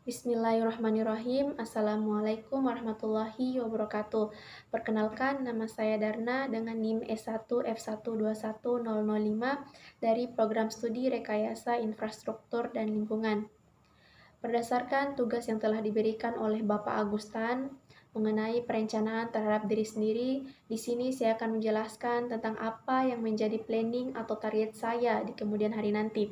Bismillahirrahmanirrahim. Assalamualaikum warahmatullahi wabarakatuh. Perkenalkan, nama saya Darna dengan NIM S1F121005 dari Program Studi Rekayasa Infrastruktur dan Lingkungan. Berdasarkan tugas yang telah diberikan oleh Bapak Agustan mengenai perencanaan terhadap diri sendiri, di sini saya akan menjelaskan tentang apa yang menjadi planning atau target saya di kemudian hari nanti.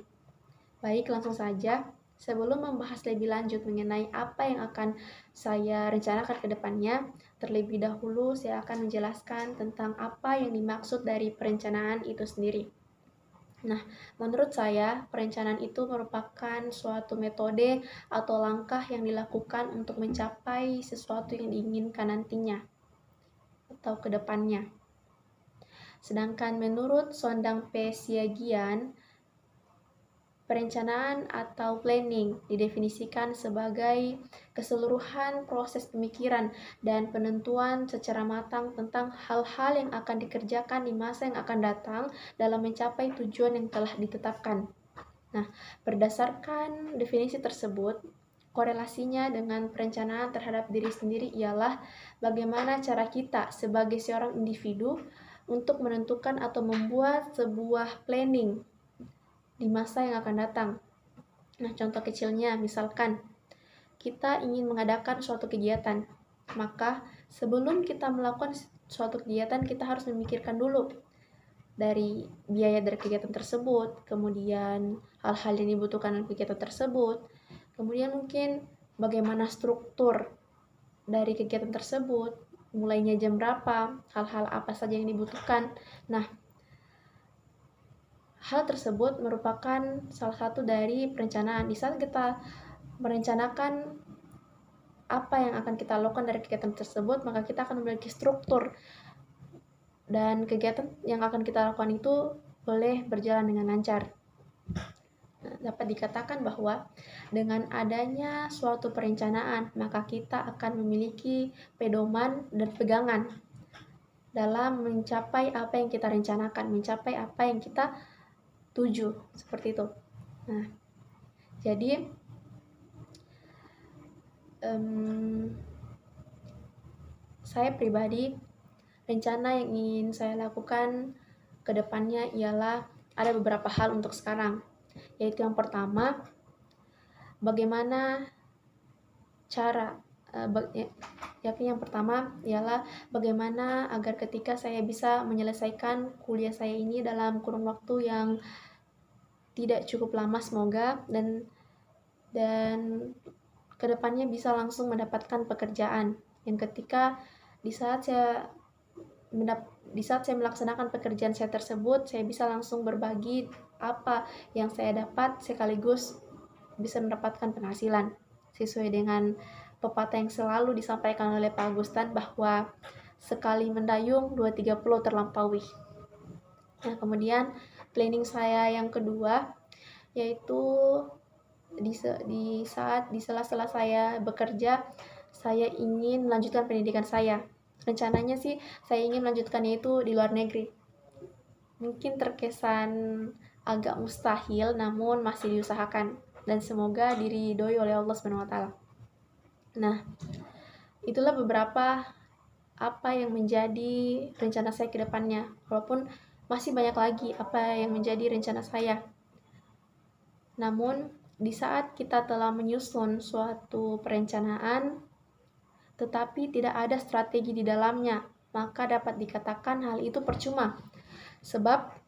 Baik, langsung saja. Sebelum membahas lebih lanjut mengenai apa yang akan saya rencanakan ke depannya, terlebih dahulu saya akan menjelaskan tentang apa yang dimaksud dari perencanaan itu sendiri. Nah, menurut saya, perencanaan itu merupakan suatu metode atau langkah yang dilakukan untuk mencapai sesuatu yang diinginkan nantinya atau ke depannya. Sedangkan menurut Sondang P. Siagian, perencanaan atau planning didefinisikan sebagai keseluruhan proses pemikiran dan penentuan secara matang tentang hal-hal yang akan dikerjakan di masa yang akan datang dalam mencapai tujuan yang telah ditetapkan. Nah, berdasarkan definisi tersebut, korelasinya dengan perencanaan terhadap diri sendiri ialah bagaimana cara kita sebagai seorang individu untuk menentukan atau membuat sebuah planning di masa yang akan datang. Nah, contoh kecilnya, misalkan kita ingin mengadakan suatu kegiatan, maka sebelum kita melakukan suatu kegiatan, kita harus memikirkan dulu dari biaya dari kegiatan tersebut, kemudian hal-hal yang dibutuhkan dalam kegiatan tersebut, kemudian mungkin bagaimana struktur dari kegiatan tersebut, mulainya jam berapa, hal-hal apa saja yang dibutuhkan. Nah, hal tersebut merupakan salah satu dari perencanaan. Di saat kita merencanakan apa yang akan kita lakukan dari kegiatan tersebut, maka kita akan memiliki struktur dan kegiatan yang akan kita lakukan itu boleh berjalan dengan lancar. Nah, dapat dikatakan bahwa dengan adanya suatu perencanaan, maka kita akan memiliki pedoman dan pegangan dalam mencapai apa yang kita rencanakan, mencapai apa yang kita tuju, seperti itu. Nah, jadi saya pribadi, rencana yang ingin saya lakukan ke depannya ialah ada beberapa hal untuk sekarang, yaitu yang pertama, bagaimana cara yang pertama ialah bagaimana agar ketika saya bisa menyelesaikan kuliah saya ini dalam kurun waktu yang tidak cukup lama semoga, dan kedepannya bisa langsung mendapatkan pekerjaan yang ketika di saat saya melaksanakan pekerjaan saya tersebut, saya bisa langsung berbagi apa yang saya dapat sekaligus bisa mendapatkan penghasilan sesuai dengan pepatah yang selalu disampaikan oleh Pak Agustan bahwa sekali mendayung 2-3 pulau terlampaui. Nah, kemudian planning saya yang kedua yaitu di sela-sela saya bekerja, saya ingin melanjutkan pendidikan saya. Rencananya sih saya ingin melanjutkannya itu di luar negeri. Mungkin terkesan agak mustahil, namun masih diusahakan dan semoga diridhoi oleh Allah SWT. Nah, itulah beberapa apa yang menjadi rencana saya ke depannya. Walaupun masih banyak lagi apa yang menjadi rencana saya. Namun, di saat kita telah menyusun suatu perencanaan, tetapi tidak ada strategi di dalamnya, maka dapat dikatakan hal itu percuma. Sebab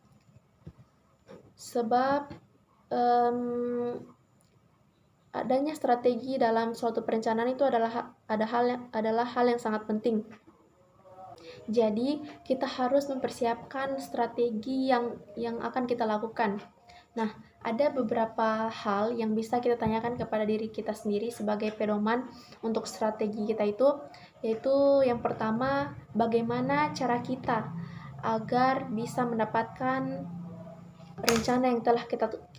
adanya strategi dalam suatu perencanaan itu adalah hal yang sangat penting. Jadi, kita harus mempersiapkan strategi yang akan kita lakukan. Nah, ada beberapa hal yang bisa kita tanyakan kepada diri kita sendiri sebagai pedoman untuk strategi kita itu, yaitu yang pertama, bagaimana cara kita agar bisa mendapatkan rencana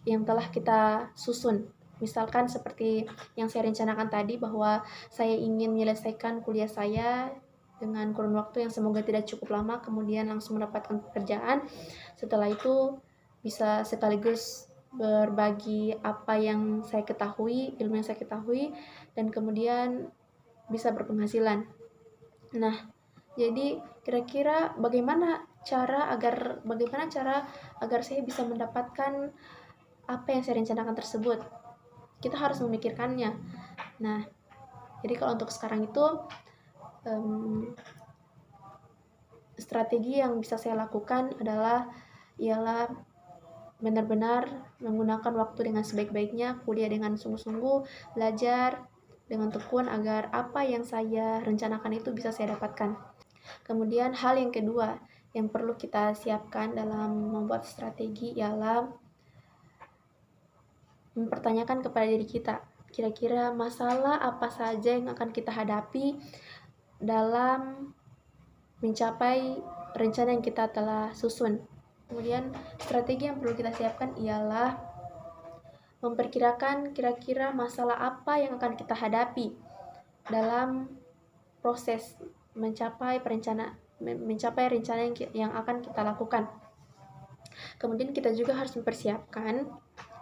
yang telah kita susun. Misalkan seperti yang saya rencanakan tadi bahwa saya ingin menyelesaikan kuliah saya dengan kurun waktu yang semoga tidak cukup lama, kemudian langsung mendapatkan pekerjaan. Setelah itu bisa sekaligus berbagi apa yang saya ketahui, ilmu yang saya ketahui, dan kemudian bisa berpenghasilan. Nah, jadi kira-kira bagaimana cara agar saya bisa mendapatkan apa yang saya rencanakan tersebut? Kita harus memikirkannya. Nah, jadi kalau untuk sekarang itu strategi yang bisa saya lakukan ialah benar-benar menggunakan waktu dengan sebaik-baiknya, kuliah dengan sungguh-sungguh, belajar dengan tekun agar apa yang saya rencanakan itu bisa saya dapatkan. Kemudian hal yang kedua yang perlu kita siapkan dalam membuat strategi ialah mempertanyakan kepada diri kita, kira-kira masalah apa saja yang akan kita hadapi dalam mencapai rencana yang kita telah susun. Kemudian strategi yang perlu kita siapkan ialah memperkirakan kira-kira masalah apa yang akan kita hadapi dalam proses mencapai rencana yang akan kita lakukan. Kemudian kita juga harus mempersiapkan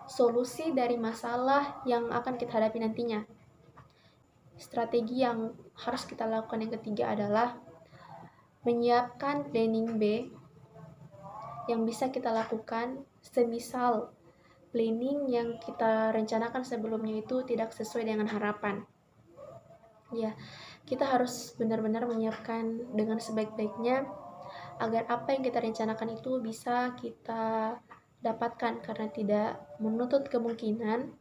solusi dari masalah yang akan kita hadapi nantinya. Strategi yang harus kita lakukan yang ketiga adalah menyiapkan planning B yang bisa kita lakukan semisal planning yang kita rencanakan sebelumnya itu tidak sesuai dengan harapan. Ya, kita harus benar-benar menyiapkan dengan sebaik-baiknya agar apa yang kita rencanakan itu bisa kita dapatkan, karena tidak menutup kemungkinan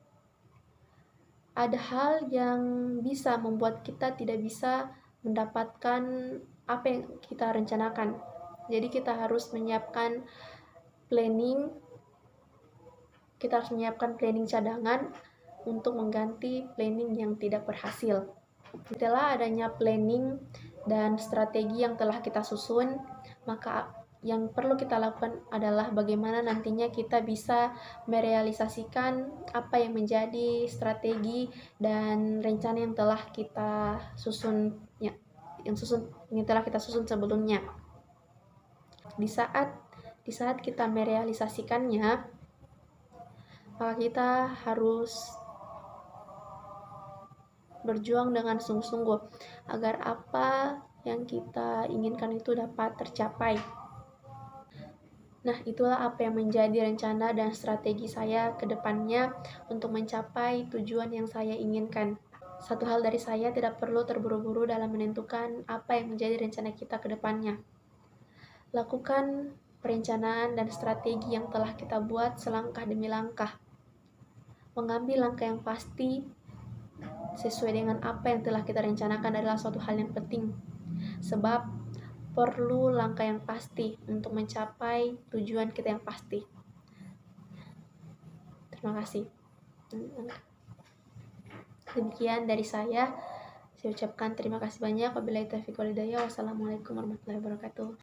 ada hal yang bisa membuat kita tidak bisa mendapatkan apa yang kita rencanakan. Jadi kita harus menyiapkan planning cadangan untuk mengganti planning yang tidak berhasil. Setelah adanya planning dan strategi yang telah kita susun, maka yang perlu kita lakukan adalah bagaimana nantinya kita bisa merealisasikan apa yang menjadi strategi dan rencana yang telah kita susun sebelumnya. Di saat kita merealisasikannya, maka kita harus berjuang dengan sungguh-sungguh agar apa yang kita inginkan itu dapat tercapai. Nah, itulah apa yang menjadi rencana dan strategi saya ke depannya untuk mencapai tujuan yang saya inginkan. Satu hal dari saya, tidak perlu terburu-buru dalam menentukan apa yang menjadi rencana kita ke depannya. Lakukan perencanaan dan strategi yang telah kita buat selangkah demi langkah. Mengambil langkah yang pasti sesuai dengan apa yang telah kita rencanakan adalah suatu hal yang penting. Sebab perlu langkah yang pasti untuk mencapai tujuan kita yang pasti. Terima kasih. Demikian dari saya. Saya ucapkan terima kasih banyak. Wabillahi taufiq wal hidayah. Wassalamualaikum warahmatullahi wabarakatuh.